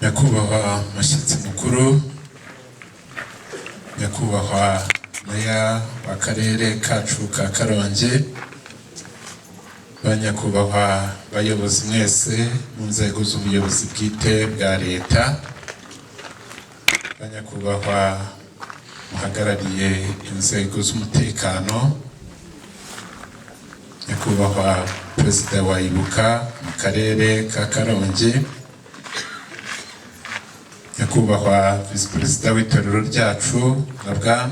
nyakubahwa mushyitsi mukuru, nyakubahwa meya w'akarere kacu ka Karongi, banyakubahwa bayobozi mwese mu nzego z'ubuyobozi bwite bwa leta, banyakubahwa muhagarariye inzego z'umutekano, nyakubahwa perezida wa Ibuka mu karere ka Karongi, nyakubahwa visi perezida w'itorero ryacu nabwa,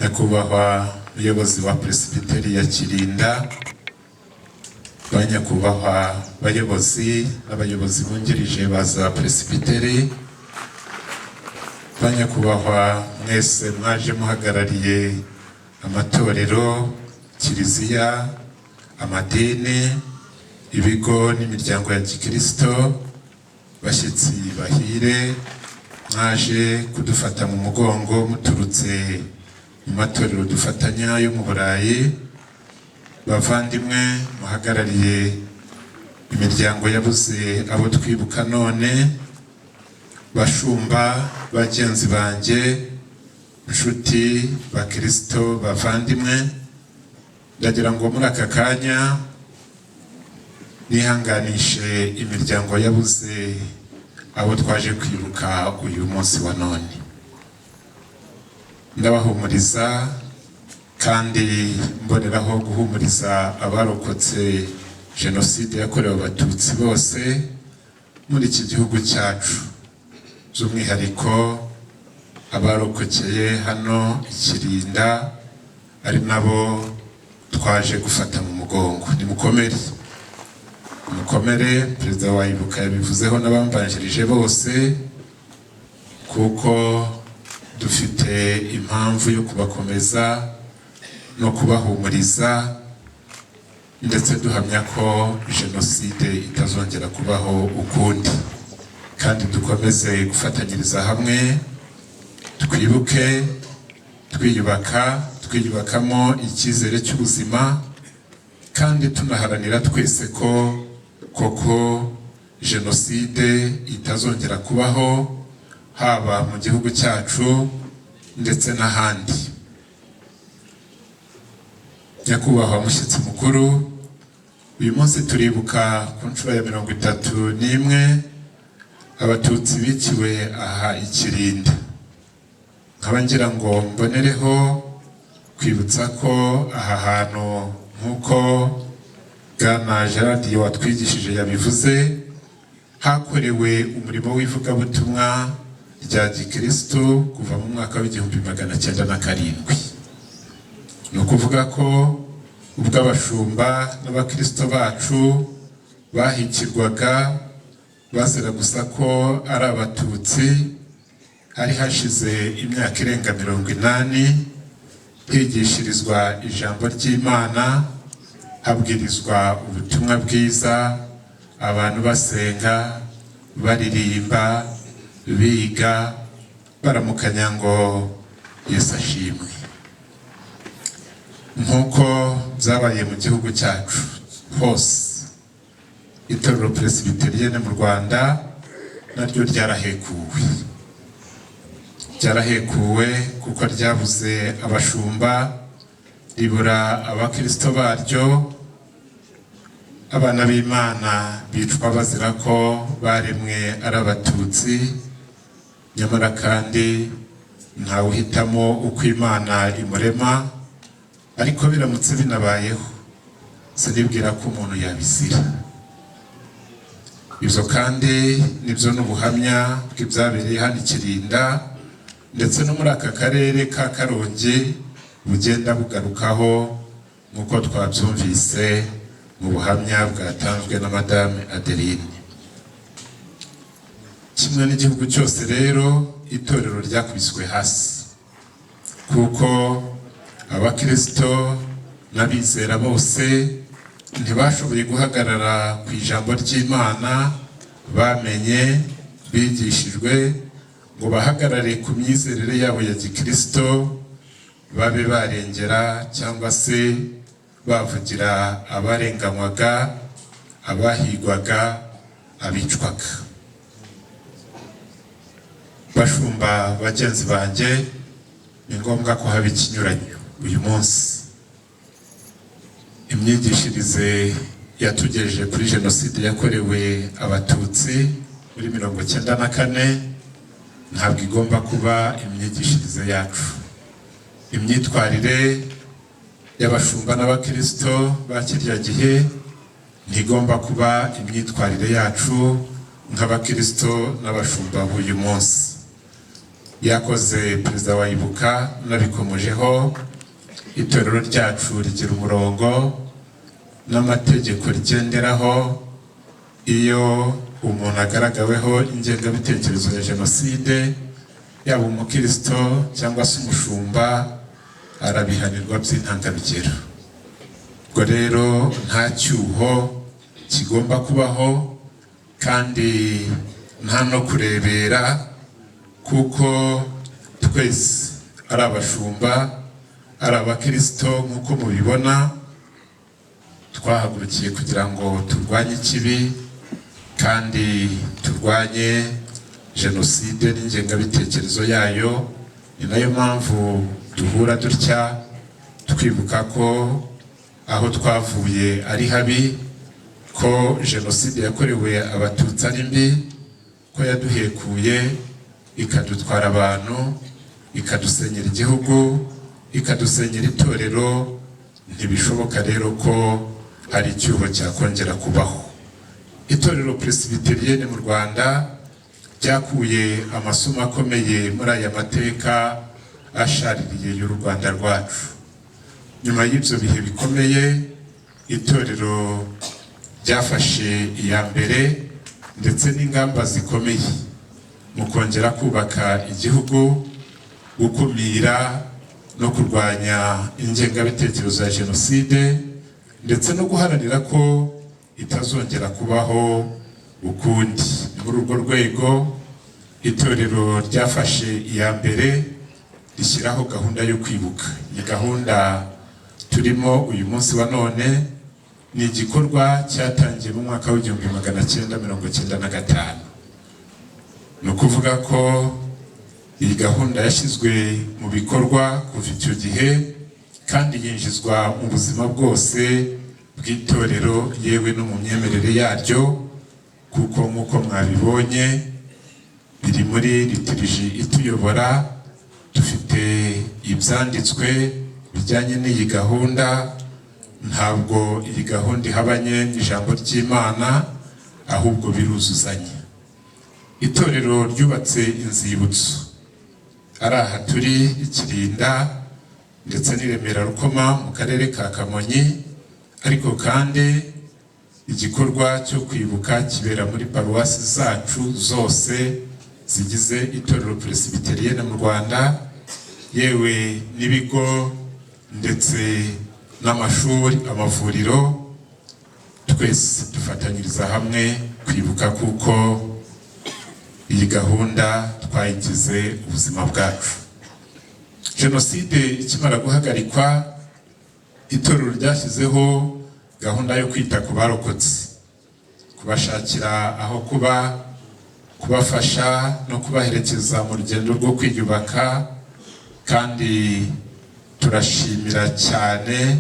nyakubahwa umuyobozi wa presibiteri ya Kirinda, banyakubahwa bayobozi n'abayobozi bungirije baza presibiteri, banyakubahwa mwese mwaje muhagarariye amatorero, kiliziya, amadini, ibigo n'imiryango ya gikristo, bashyitsi bahire mwaje kudufata mu mugongo muturutse mu matorero dufatanya yo mu Burayi, bavandimwe muhagarariye imiryango yabuze abo twibuka none, bashumba bagenzi banjye, inshuti bakristo bavandimwe, ndagira ngo muri aka kanya nihanganishe imiryango yabuze abo twaje kwibuka uyu munsi wa none. Ndabahumuriza kandi mboneraho guhumuriza abarokotse jenoside yakorewe abatutsi bose muri iki gihugu cyacu, by'umwihariko abarokokeye hano Kirinda ari nabo twaje gufata mu mugongo. Nimukomere, mukomere. Perezida wa Ibuka yabivuzeho n'abambanjirije bose, kuko dufite impamvu yo kubakomeza no kubahumuriza, ndetse duhamya ko jenoside itazongera kubaho ukundi, kandi dukomeze gufatanyiriza hamwe, twibuke, twiyubakamo icyizere cy'ubuzima, kandi tunaharanira twese ko koko jenoside itazongera kubaho, haba mu gihugu cyacu ndetse n'ahandi. Nyakubahwa mushyitsi mukuru, uyu munsi turibuka ku nshuro ya 31 abatutsi biciwe aha Ikirinda. Nkaba ngira ngo mbonereho kwibutsa ko aha hantu nk'uko Bwana Gerard watwigishije yabivuze, hakorewe umurimo w'ivugabutumwa rya gikristo kuva mu mwaka w'1907. Ni ukuvuga ko ubwo abashumba n'abakristo bacu bahikirwaga bazira gusa ko ari abatutsi, hari hashize imyaka irenga 80 higishirizwa ijambo ry'Imana, habwirizwa ubutumwa bwiza, abantu basenga, baririmba, biga, baramukanya ngo Yesu ashimwe. Nk'uko byabaye mu gihugu cyacu hose, itorero presibiteriyene mu Rwanda naryo ryarahekuwe kuko ryabuze abashumba, ribura abakristo baryo, abana b'Imana bicwa bazira ko baremwe ari abatutsi, nyamara kandi ntawe uhitamo uko Imana imurema, ariko biramutse binabayeho sinibwira ko umuntu yabizira. Ibyo kandi nibyo n'ubuhamya bw'ibyabereye hano Kirinda, ndetse no muri aka karere ka Karongi bugenda bugarukaho nk'uko twabyumvise mu buhamya bwatanzwe na Madame Adeline. Kimwe n'igihugu cyose rero, itorero ryakubiswe hasi, kuko abakristo n'abizera bose ntibashoboye guhagarara ku ijambo ry'Imana bamenye, bigishijwe, ngo bahagarare ku myizerere yabo ya gikristo, babe barengera cyangwa se bavugira abarenganywaga, abahigwaga, abicwaga. Bashumba bagenzi banjye, ni ngombwa ko haba ikinyuranyo uyu munsi. Imyigishirize yatugejeje kuri jenoside yakorewe abatutsi muri 1994 ntabwo igomba kuba imyigishirize yacu. Imyitwarire y'abashumba n'abakristo ba kirya gihe ntigomba kuba imyitwarire yacu nk'abakristo n'abashumba b'uyu munsi. Yakoze perezida wa Ibuka nabikomojeho, itorero ryacu rigira umurongo n'amategeko rigenderaho iyo umuntu agaragaweho ingengabitekerezo ya jenoside, yaba umukristo cyangwa se umushumba, arabihanirwa by'intangarugero. Ubwo rero nta cyuho kigomba kubaho kandi nta no kurebera, kuko twese ari abashumba, ari abakristo nk'uko mubibona. Twahagurukiye kugira ngo turwanye ikibi kandi turwanye jenoside n'ingengabitekerezo yayo. Ni nayo mpamvu duhura dutya twibuka ko aho twavuye ari habi, ko jenoside yakorewe abatutsi ari mbi, ko yaduhekuye ikadutwara abantu, ikadusenyera igihugu, ikadusenyera itorero. Ntibishoboka rero ko hari icyuho cyakongera kubaho. Itorero Presbyterienne mu Rwanda ryakuye amasomo akomeye muri aya mateka ashaririye y'u Rwanda rwacu. Nyuma y'ibyo bihe bikomeye, itorero ryafashe iya mbere ndetse n'ingamba zikomeye mu kongera kubaka igihugu, gukumira no kurwanya ingengabitekerezo ya jenoside, ndetse no guharanira ko itazongera kubaho ukundi. Muri urwo rwego, itorero ryafashe iya mbere rishyiraho gahunda yo kwibuka. Iyi gahunda turimo uyu munsi wa none ni igikorwa cyatangiye mu mwaka w'1995. ni ukuvuga ko iyi gahunda yashyizwe mu bikorwa kuva icyo gihe kandi yinjizwa mu buzima bwose bw'itorero, yewe no mu myemerere yaryo, kuko nk'uko mwabibonye biri muri liturji ituyobora. Dufite ibyanditswe bijyanye n'iyi gahunda. Ntabwo iyi gahunda ihabanye n'ijambo ry'Imana, ahubwo biruzuzanya. Itorero ryubatse inzibutso ari aha turi i Kirinda ndetse n'i Remera Rukoma mu karere ka Kamonyi, ariko kandi igikorwa cyo kwibuka kibera muri paruwasi zacu zose zigize itorero Presbyterienne mu Rwanda, yewe n'ibigo ndetse n'amashuri, amavuriro. Twese dufatanyiriza hamwe kwibuka, kuko iyi gahunda twayigize ubuzima bwacu. Jenoside ikimara guhagarikwa, itorero ryashyizeho gahunda yo kwita ku barokotse, kubashakira aho kuba, kubafasha no kubaherekeza mu rugendo rwo kwiyubaka. Kandi turashimira cyane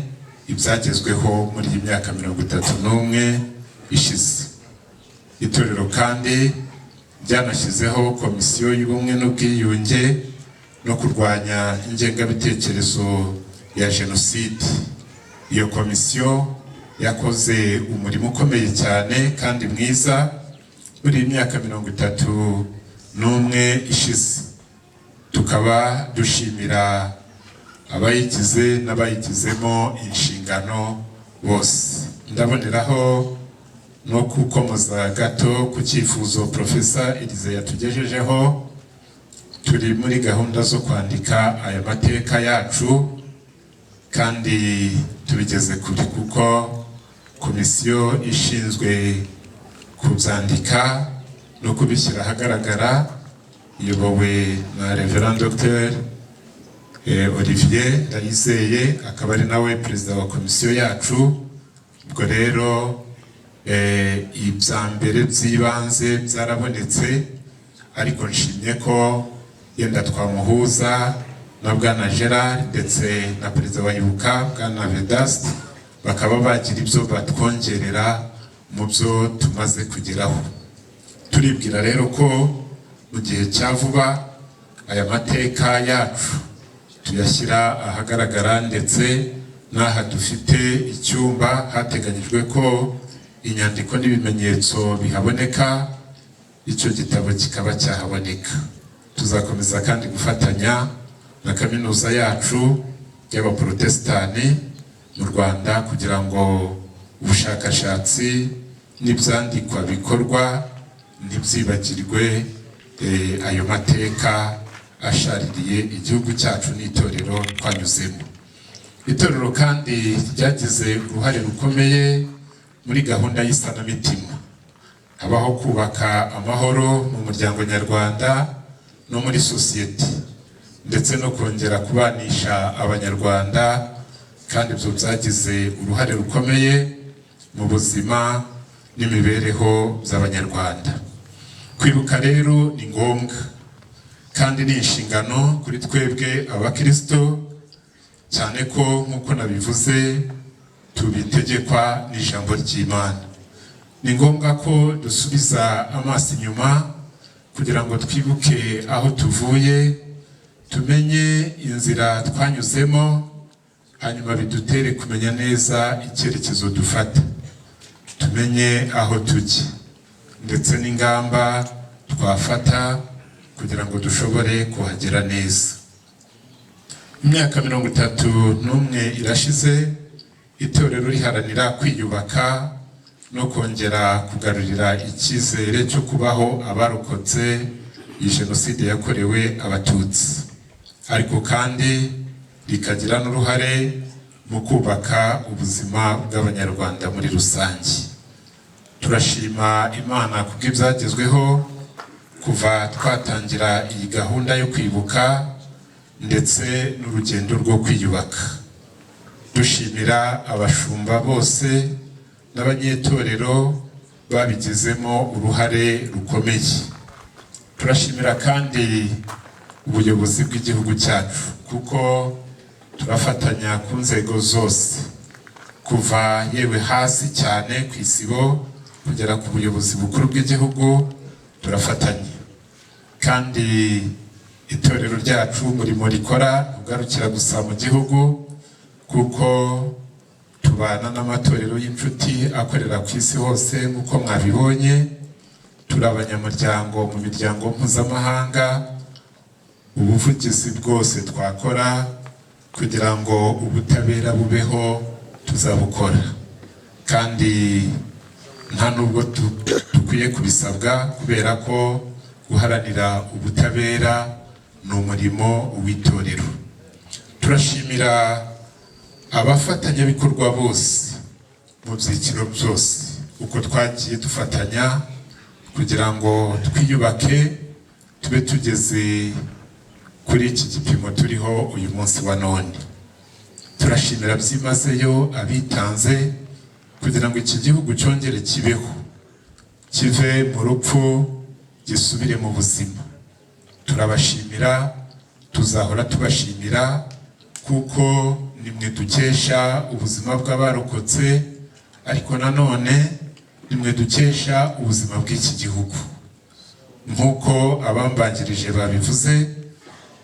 ibyagezweho muri iyi myaka 31 ishize. Itorero kandi ryanashyizeho komisiyo y'ubumwe n'ubwiyunge no kurwanya ingengabitekerezo ya jenoside. Iyo komisiyo yakoze umurimo ukomeye cyane kandi mwiza muri iyi myaka 31 ishize. Tukaba dushimira abayigize n'abayigizemo inshingano bose. Ndaboneraho no kukomoza gato ku cyifuzo Profesa Elize yatugejejeho. Turi muri gahunda zo kwandika aya mateka yacu, kandi tubigeze kuri, kuko komisiyo ishinzwe kubyandika no kubishyira ahagaragara iyobowe na Reverend Dr Olivier Ndayizeye, akaba ari nawe perezida wa komisiyo yacu. Ubwo rero ibya mbere by'ibanze byarabonetse, ariko nshimye ko yenda twamuhuza na Bwana Gerard ndetse na perezida wa Ibuka Bwana Vedaste, bakaba bagira ibyo batwongerera mu byo tumaze kugeraho. Turibwira rero ko mu gihe cya vuba aya mateka yacu tuyashyira ahagaragara, ndetse n'aha dufite icyumba hateganyijwe ko inyandiko n'ibimenyetso bihaboneka, icyo gitabo kikaba cyahaboneka. Tuzakomeza kandi gufatanya na kaminuza yacu y'Abaprotestani mu Rwanda kugira ngo ubushakashatsi n'ibyandikwa bikorwa ntibyibagirwe ayo mateka ashaririye igihugu cyacu n'itorero twanyuzemo. Itorero kandi ryagize uruhare rukomeye muri gahunda y'isanamitima, habaho kubaka amahoro mu muryango nyarwanda no muri sosiyete, ndetse no kongera kubanisha abanyarwanda, kandi ibyo byagize uruhare rukomeye mu buzima n'imibereho by'abanyarwanda. Kwibuka rero ni ngombwa kandi ni inshingano kuri twebwe abakristo, cyane ko nk'uko nabivuze tubitegekwa n'ijambo ry'Imana. Ni ngombwa ko dusubiza amaso inyuma kugira ngo twibuke aho tuvuye, tumenye inzira twanyuzemo, hanyuma bidutere kumenya neza icyerekezo dufata, tumenye aho tujya ndetse n'ingamba twafata kugira ngo dushobore kuhagera neza. Imyaka 31 irashize itorero riharanira kwiyubaka no kongera kugarurira icyizere cyo kubaho abarokotse Jenoside yakorewe Abatutsi, ariko kandi rikagira n'uruhare mu kubaka ubuzima bw'abanyarwanda muri rusange. Turashima Imana kubw'ibyagezweho kuva twatangira iyi gahunda yo kwibuka ndetse n'urugendo rwo kwiyubaka. Dushimira abashumba bose n'abanyetorero babigizemo uruhare rukomeye. Turashimira kandi ubuyobozi bw'igihugu cyacu, kuko turafatanya ku nzego zose, kuva yewe hasi cyane ku isibo kugera ku buyobozi bukuru bw'igihugu turafatanya. Kandi itorero ryacu umurimo rikora ugarukira gusa mu gihugu, kuko tubana n'amatorero y'inshuti akorera ku isi hose. Nk'uko mwabibonye, turi abanyamuryango mu miryango mpuzamahanga. Ubuvugizi bwose twakora kugira ngo ubutabera bubeho tuzabukora, kandi nta nubwo dukwiye kubisabwa, kubera ko guharanira ubutabera ni umurimo w'itorero. Turashimira abafatanyabikorwa bose mu byiciro byose, uko twagiye dufatanya kugira ngo twiyubake tube tugeze kuri iki gipimo turiho uyu munsi wa none. Turashimira byimazeyo abitanze kugira ngo iki gihugu cyongere kibeho, kive mu rupfu gisubire mu buzima. Turabashimira, tuzahora tubashimira, kuko nimwe dukesha ubuzima bw'abarokotse, ariko nanone nimwe dukesha ubuzima bw'iki gihugu. Nk'uko abambanjirije babivuze,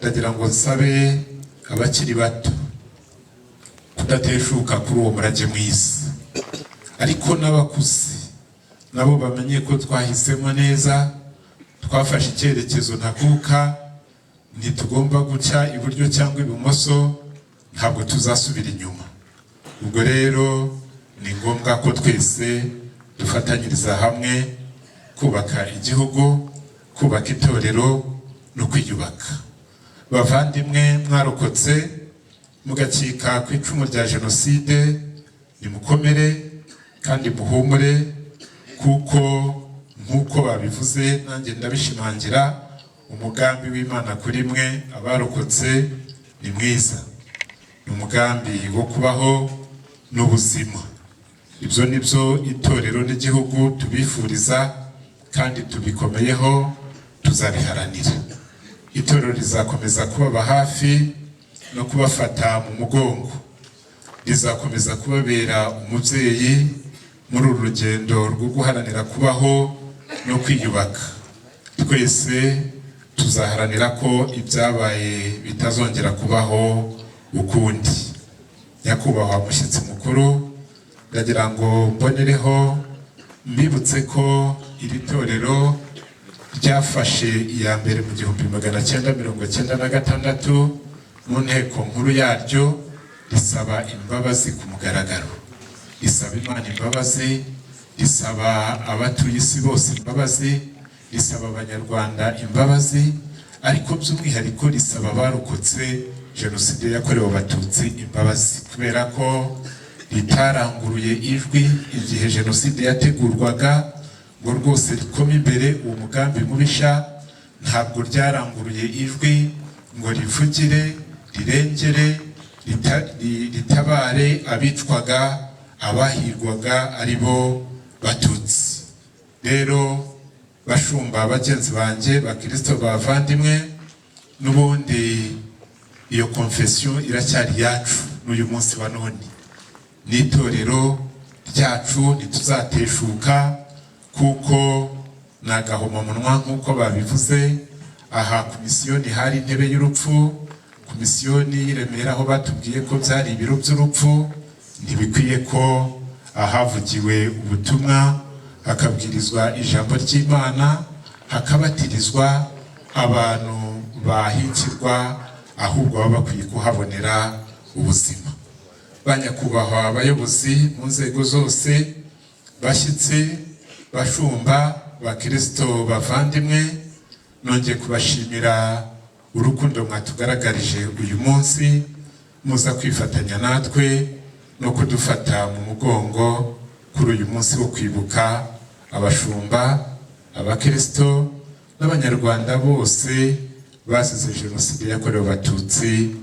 ndagira ngo nsabe abakiri bato kudateshuka kuri uwo murage mwiza, ariko n'abakuze nabo bamenye ko twahisemo neza, twafashe icyerekezo ntakuka, ntitugomba guca iburyo cyangwa ibumoso, ntabwo tuzasubira inyuma. Ubwo rero ni ngombwa ko twese dufatanyiriza hamwe kubaka igihugu, kubaka itorero no kwiyubaka. Bavandimwe mwarokotse mugakika ku icumu rya Jenoside, nimukomere kandi muhumure, kuko nk'uko babivuze nanjye ndabishimangira, umugambi w'Imana kuri mwe abarokotse ni mwiza. Ni umugambi wo kubaho n'ubuzima, ibyo nibyo itorero n'igihugu tubifuriza kandi tubikomeyeho, tuzabiharanira. Itorero rizakomeza kubaba hafi no kubafata mu mugongo, rizakomeza kubabera umubyeyi muri uru rugendo rwo guharanira kubaho no kwiyubaka. Twese tuzaharanira ko ibyabaye bitazongera kubaho ukundi. Nyakubahwa mushyitsi mukuru, ndagira ngo mbonereho mbibutse ko iri torero ryafashe iya mbere mu 1996 mu nteko nkuru yaryo, risaba imbabazi ku mugaragaro, risaba Imana imbabazi, risaba abatuye isi bose imbabazi, risaba abanyarwanda imbabazi, ariko by'umwihariko risaba abarokotse jenoside yakorewe abatutsi imbabazi, kubera ko ritaranguruye ijwi igihe jenoside yategurwaga ngo rwose rikome imbere uwo mugambi mubisha. Ntabwo ryaranguruye ijwi ngo rivugire, rirengere, ritabare abicwaga, abahirwaga ari bo batutsi. Rero bashumba bagenzi banjye, bakristo bavandimwe, n'ubundi iyo confession iracyari yacu n'uyu munsi wa none. N'itorero ryacu ntituzateshuka, kuko nagahomamunwa nk'uko babivuze. Aha ku misiyoni hari intebe y'urupfu, ku misiyoni y'Iremera aho batubwiye ko byari ibiro by'urupfu. Ntibikwiye ko ahavugiwe ubutumwa, hakabwirizwa ijambo ry'Imana, hakabatirizwa abantu bahikirwa, ahubwo baba bakwiye kuhabonera ubuzima. Banyakubahwa abayobozi mu nzego zose, bashyitsi, bashumba, bakristo bavandimwe, nongeye kubashimira urukundo mwatugaragarije uyu munsi, muza kwifatanya natwe no kudufata mu mugongo kuri uyu munsi wo kwibuka abashumba, abakristo n'abanyarwanda bose basize jenoside yakorewe abatutsi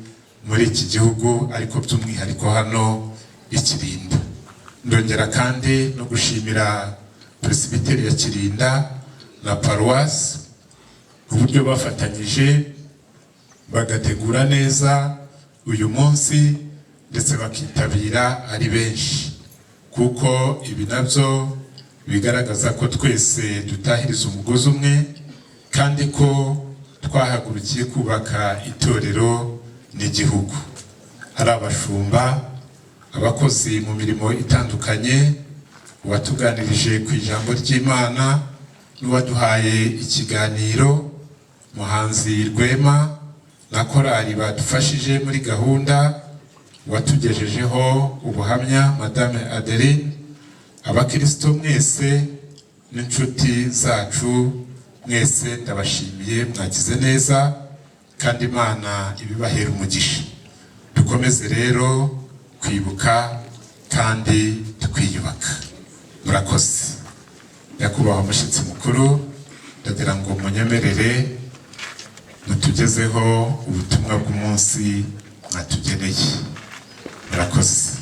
muri iki gihugu, ariko by'umwihariko hano i Kirinda. Ndongera kandi no gushimira Presbyteri ya Kirinda na Paruwasi uburyo bafatanyije bagategura neza uyu munsi, ndetse bakitabira ari benshi, kuko ibi nabyo bigaragaza ko twese dutahiriza umugozi umwe, kandi ko twahagurukiye kubaka itorero n'igihugu. Ari abashumba, abakozi mu mirimo itandukanye, uwatuganirije ku ijambo ry'Imana, n'uwaduhaye ikiganiro, Muhanzi Rwema na korali badufashije muri gahunda, watugejejeho ubuhamya Madame Adeline, abakristo mwese n'inshuti zacu mwese, ndabashimiye, mwagize neza kandi Imana ibibahera umugisha. Dukomeze rero kwibuka kandi twiyubaka. Murakoze. Nyakubahwa mushyitsi mukuru, ndagira ngo munyemerere mutugezeho ubutumwa bw'umunsi mwatugeneye. Murakoze.